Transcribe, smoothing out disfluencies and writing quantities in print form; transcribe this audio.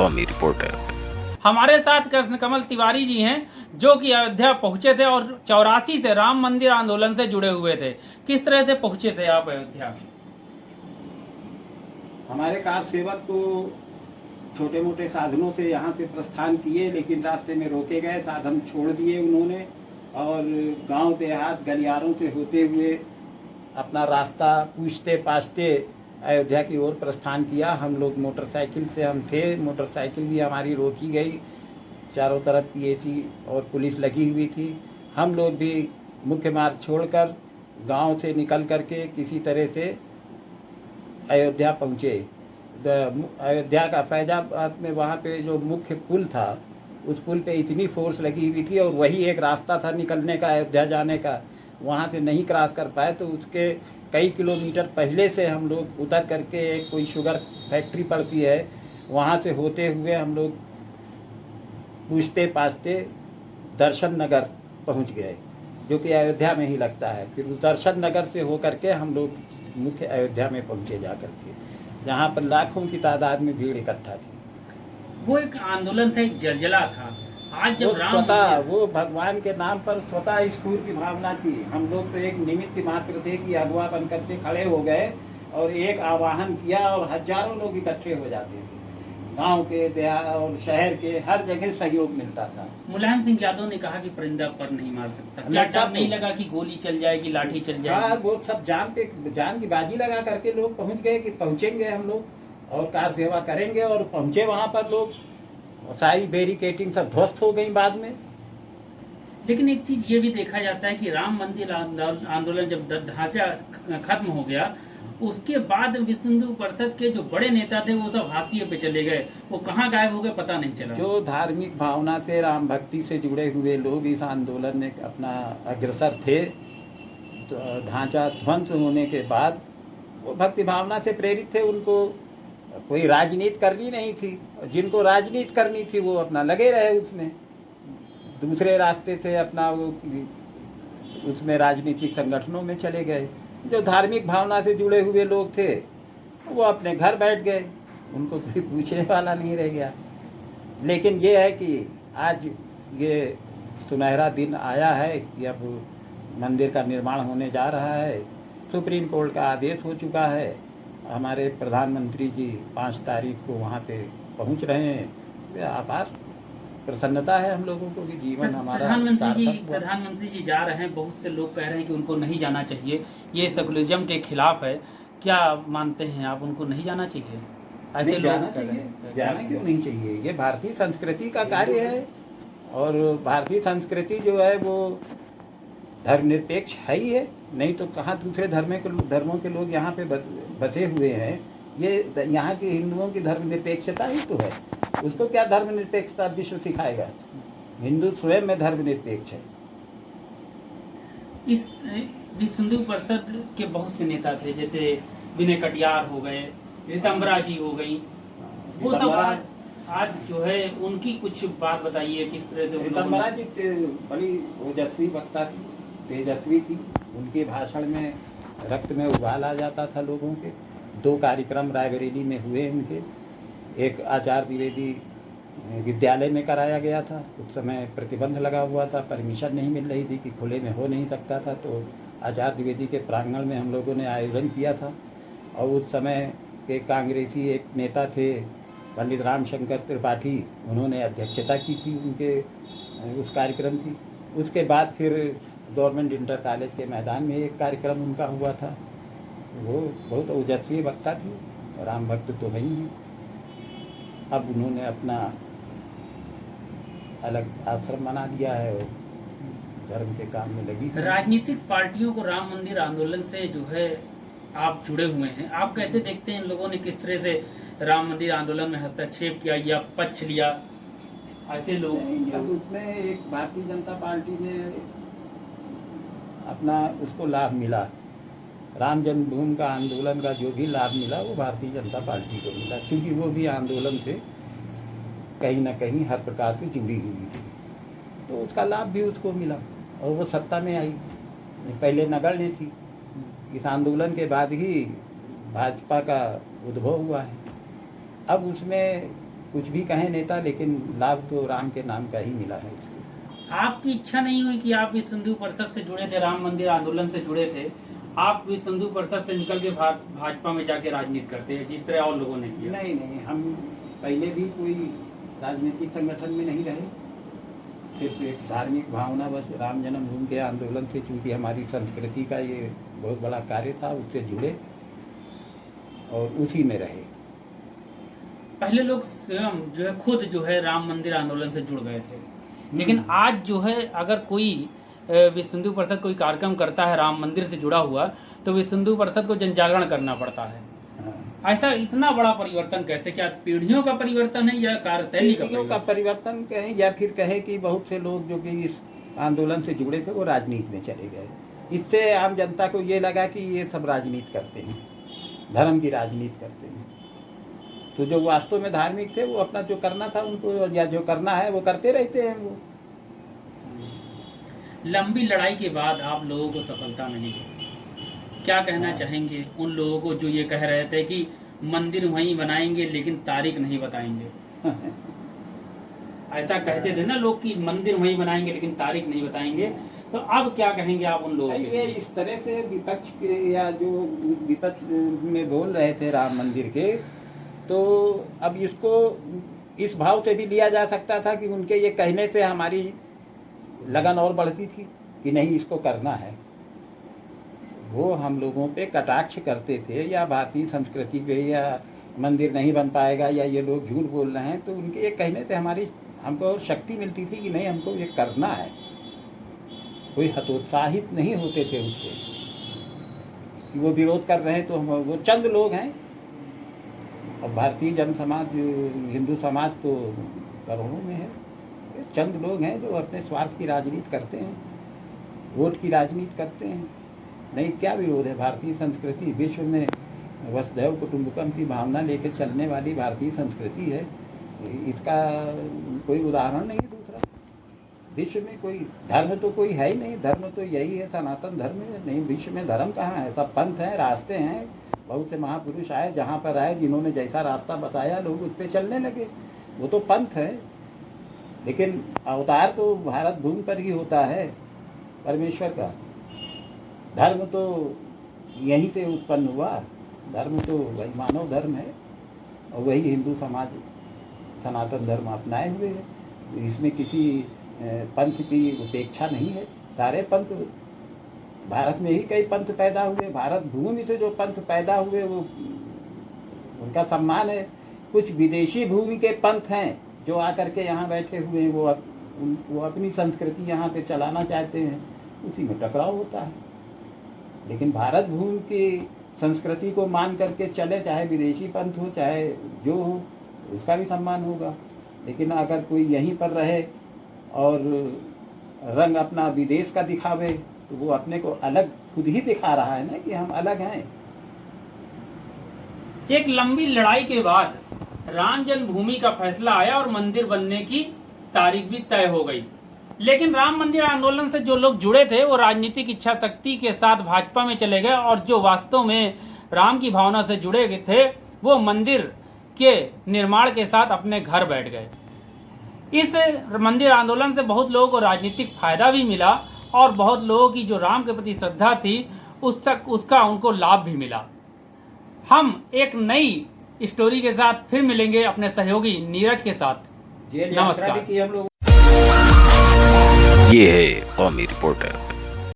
कौमी रिपोर्टर। हमारे साथ कृष्ण कमल तिवारी जी हैं जो कि अयोध्या पहुंचे थे और 84 से राम मंदिर आंदोलन से जुड़े हुए थे। किस तरह से पहुंचे थे आप अयोध्या? हमारे कार सेवक तो छोटे मोटे साधनों से यहाँ से प्रस्थान किए, लेकिन रास्ते में रोके गए, साधन छोड़ दिए उन्होंने और गांव देहात गलियारों से होते हुए अपना रास्ता पूछते पाछते अयोध्या की ओर प्रस्थान किया। हम लोग मोटरसाइकिल से हम थे, मोटरसाइकिल भी हमारी रोकी गई, चारों तरफ पीएसी और पुलिस लगी हुई थी। हम लोग भी मुख्य मार्ग छोड़कर गांव से निकल करके किसी तरह से अयोध्या पहुँचे। अयोध्या का फैजाबाद में वहाँ पे जो मुख्य पुल था, उस पुल पे इतनी फोर्स लगी हुई थी और वही एक रास्ता था निकलने का अयोध्या जाने का, वहाँ से नहीं क्रॉस कर पाए। तो उसके कई किलोमीटर पहले से हम लोग उतर करके एक कोई शुगर फैक्ट्री पड़ती है, वहाँ से होते हुए हम लोग पूछते पाछते दर्शन नगर पहुँच गए, जो कि अयोध्या में ही लगता है। फिर उस दर्शन नगर से होकर के हम लोग मुख्य अयोध्या में पहुँचे जा करके, जहाँ पर लाखों की तादाद में भीड़ इकट्ठा थी। वो एक आंदोलन था, एक जलजला था। आज जब वो भगवान के नाम पर स्वतः स्फूर्ति की भावना थी। हम लोग तो एक निमित्त मात्र थे कि अगुआ बन करके खड़े हो गए और एक आवाहन किया और हजारों लोग इकट्ठे हो जाते थे। गांव के देहात और शहर के हर जगह सहयोग मिलता था। मुलायम सिंह यादव ने कहा कि परिंदा पर नहीं मार सकता। क्या डर नहीं लगा कि गोली चल जाएगी, लाठी चल जाएगी? वो सब जान की बाजी लगा करके लोग पहुंच गए कि पहुंचेंगे हम लोग और कार सेवा करेंगे, और पहुंचे वहां पर लोग। सारी बैरिकेटिंग सब ध्वस्त हो गई बाद में। लेकिन एक चीज ये भी देखा जाता है कि राम मंदिर आंदोलन जब ढांचा खत्म हो गया, उसके बाद विश्व हिंदू परिषद के जो बड़े नेता थे वो सब हाशिए पे चले गए। वो कहाँ गायब हो गए पता नहीं चला। जो धार्मिक भावना से, राम भक्ति से जुड़े हुए लोग इस आंदोलन में अपना अग्रसर थे, तो ढांचा ध्वंस होने के बाद वो भक्ति भावना से प्रेरित थे। उनको कोई राजनीति करनी नहीं थी, जिनको राजनीति करनी थी वो अपना लगे रहे उसमें, दूसरे रास्ते से अपना वो उसमें राजनीतिक संगठनों में चले गए। जो धार्मिक भावना से जुड़े हुए लोग थे वो अपने घर बैठ गए, उनको कोई पूछने वाला नहीं रह गया। लेकिन ये है कि आज ये सुनहरा दिन आया है कि अब मंदिर का निर्माण होने जा रहा है। सुप्रीम कोर्ट का आदेश हो चुका है। हमारे प्रधानमंत्री जी 5 तारीख को वहाँ पे पहुँच रहे हैं। आभार, प्रसन्नता है हम लोगों को कि जीवन हमारा। प्रधानमंत्री जी जा रहे हैं। बहुत से लोग कह रहे हैं कि उनको नहीं जाना चाहिए, ये सेकुलरिज्म के खिलाफ है। क्या मानते हैं आप, उनको नहीं जाना चाहिए? ऐसे लोग जाना क्यों नहीं चाहिए? ये भारतीय संस्कृति का कार्य है और भारतीय संस्कृति जो है वो धर्मनिरपेक्ष है ही है। नहीं तो कहाँ दूसरे धर्मों के लोग यहाँ पे बसे हुए हैं। ये यहाँ के हिंदुओं की धर्मनिरपेक्षता ही तो है। उसको क्या धर्मनिरपेक्षता विश्व सिखाएगा? हिंदू स्वयं में धर्मनिरपेक्ष है। इस विश्व हिंदू परिषद के बहुत से नेता थे, जैसे विनय कटियार हो गए, ऋतंबरा जी हो गई, वो सब आज जो है उनकी कुछ बात बताइए, किस तरह से? ऋतंबरा जी बड़ी ओजस्वी वक्ता थी, तेजस्वी थी। उनके भाषण में रक्त में उबाल आ जाता था लोगों के। 2 कार्यक्रम रायबरेली में हुए उनके। एक आचार्य द्विवेदी विद्यालय में कराया गया था। उस समय प्रतिबंध लगा हुआ था, परमिशन नहीं मिल रही थी कि खुले में हो नहीं सकता था। तो आचार्य द्विवेदी के प्रांगण में हम लोगों ने आयोजन किया था और उस समय के कांग्रेसी एक नेता थे पंडित रामशंकर त्रिपाठी, उन्होंने अध्यक्षता की थी उनके उस कार्यक्रम की। उसके बाद फिर गवर्नमेंट इंटर कॉलेज के मैदान में एक कार्यक्रम उनका हुआ था। वो बहुत ओजस्वी वक्ता थी, राम भक्त तो है ही हैं। अब उन्होंने अपना अलग आश्रम बना दिया है और धर्म के काम में लगी। राजनीतिक पार्टियों को राम मंदिर आंदोलन से जो है आप जुड़े हुए हैं, आप कैसे देखते हैं इन लोगों ने किस तरह से राम मंदिर आंदोलन में हस्तक्षेप किया या पक्ष लिया? ऐसे लोग उसमें एक भारतीय जनता पार्टी ने अपना उसको लाभ मिला। राम जन्मभूमि का आंदोलन का जो भी लाभ मिला वो भारतीय जनता पार्टी को मिला, क्योंकि वो भी आंदोलन से कहीं ना कहीं हर प्रकार से जुड़ी हुई थी। तो उसका लाभ भी उसको मिला और वो सत्ता में आई। पहले नगण्य थी, इस आंदोलन के बाद ही भाजपा का उद्भव हुआ है। अब उसमें कुछ भी कहें नेता, लेकिन लाभ तो राम के नाम का ही मिला है उसको। आपकी इच्छा नहीं हुई कि आप विश्व हिंदू परिषद से जुड़े थे, राम मंदिर आंदोलन से जुड़े थे, आप विश्व हिंदू परिषद से निकल के भाजपा में जाके राजनीति करते हैं जिस तरह और लोगों ने किया? नहीं नहीं, हम पहले भी कोई राजनीतिक संगठन में नहीं रहे, सिर्फ एक धार्मिक भावना बस राम जन्मभूमि के आंदोलन से, चूँकि हमारी संस्कृति का ये बहुत बड़ा कार्य था, उससे जुड़े और उसी में रहे। पहले लोग स्वयं जो है खुद जो है राम मंदिर आंदोलन से जुड़ गए थे, लेकिन आज जो है अगर कोई विश्व हिंदू परिषद कोई कार्यक्रम करता है राम मंदिर से जुड़ा हुआ, तो विश्व हिंदू परिषद को जनजागरण करना पड़ता है। ऐसा इतना बड़ा परिवर्तन कैसे? क्या पीढ़ियों का परिवर्तन है या कार्यशैली का परिवर्तन कहें, या फिर कहें कि बहुत से लोग जो कि इस आंदोलन से जुड़े थे वो राजनीति में चले गए। इससे आम जनता को ये लगा कि ये सब राजनीति करते हैं, धर्म की राजनीति करते हैं। तो जो वास्तव में धार्मिक थे वो अपना जो करना था उनको, या जो करना है वो करते रहते हैं। वो लंबी लड़ाई के बाद आप लोगों को सफलता मिली, क्या कहना चाहेंगे उन लोगों को जो ये कह रहे थे कि मंदिर वहीं बनाएंगे लेकिन तारीख नहीं बताएंगे? ऐसा कहते थे ना लोग कि मंदिर वहीं बनाएंगे लेकिन तारीख नहीं बताएंगे, तो अब क्या कहेंगे आप उन लोगों ये इस तरह से विपक्ष के, या जो विपक्ष में बोल रहे थे राम मंदिर के, तो अब इसको इस भाव से भी लिया जा सकता था कि उनके ये कहने से हमारी लगन और बढ़ती थी कि नहीं इसको करना है। वो हम लोगों पे कटाक्ष करते थे, या भारतीय संस्कृति पे, या मंदिर नहीं बन पाएगा, या ये लोग झूठ बोल रहे हैं, तो उनके ये कहने से हमको और शक्ति मिलती थी कि नहीं हमको ये करना है। कोई हतोत्साहित नहीं होते थे उससे कि वो विरोध कर रहे हैं तो हम, वो चंद लोग हैं। और भारतीय जन समाज, हिंदू समाज तो करोड़ों में है, चंद लोग हैं जो अपने स्वार्थ की राजनीति करते हैं, वोट की राजनीति करते हैं। नहीं, क्या विरोध है? भारतीय संस्कृति विश्व में वसुधैव कुटुंबकम की भावना लेकर चलने वाली भारतीय संस्कृति है। इसका कोई उदाहरण नहीं दूसरा विश्व में। कोई धर्म तो कोई है ही नहीं, धर्म तो यही है, सनातन धर्म है। नहीं, विश्व में धर्म कहाँ है? सब पंथ हैं, रास्ते हैं। बहुत से महापुरुष आए, जहाँ पर आए, जिन्होंने जैसा रास्ता बताया लोग उस पर चलने लगे, वो तो पंथ है। लेकिन अवतार तो भारत भूमि पर ही होता है परमेश्वर का। धर्म तो यहीं से उत्पन्न हुआ, धर्म तो वही मानव धर्म है, और वही हिंदू समाज सनातन धर्म अपनाए हुए है। इसमें किसी पंथ की उपेक्षा नहीं है। सारे पंथ, भारत में ही कई पंथ पैदा हुए, भारत भूमि से जो पंथ पैदा हुए वो उनका सम्मान है। कुछ विदेशी भूमि के पंथ हैं जो आकर के यहाँ बैठे हुए हैं, वो अपनी संस्कृति यहाँ पे चलाना चाहते हैं, उसी में टकराव होता है। लेकिन भारत भूमि की संस्कृति को मान करके चले, चाहे विदेशी पंथ हो चाहे जो हो, उसका भी सम्मान होगा। लेकिन अगर कोई यहीं पर रहे और रंग अपना विदेश का दिखावे, तो वो अपने को अलग खुद ही दिखा रहा है ना कि हम अलग हैं। एक लंबी लड़ाई के बाद राम जन्मभूमि का फैसला आया और मंदिर बनने की तारीख भी तय हो गई। लेकिन राम मंदिर आंदोलन से जो लोग जुड़े थे वो राजनीतिक इच्छा शक्ति के साथ भाजपा में चले गए, और जो वास्तव में राम की भावना से जुड़े थे वो मंदिर के निर्माण के साथ अपने घर बैठ गए। इस मंदिर आंदोलन से बहुत लोगों को राजनीतिक फायदा भी मिला, और बहुत लोगों की जो राम के प्रति श्रद्धा थी उसका उनको लाभ भी मिला। हम एक नई स्टोरी के साथ फिर मिलेंगे अपने सहयोगी नीरज के साथ। नमस्कार। ये है कौमी रिपोर्टर।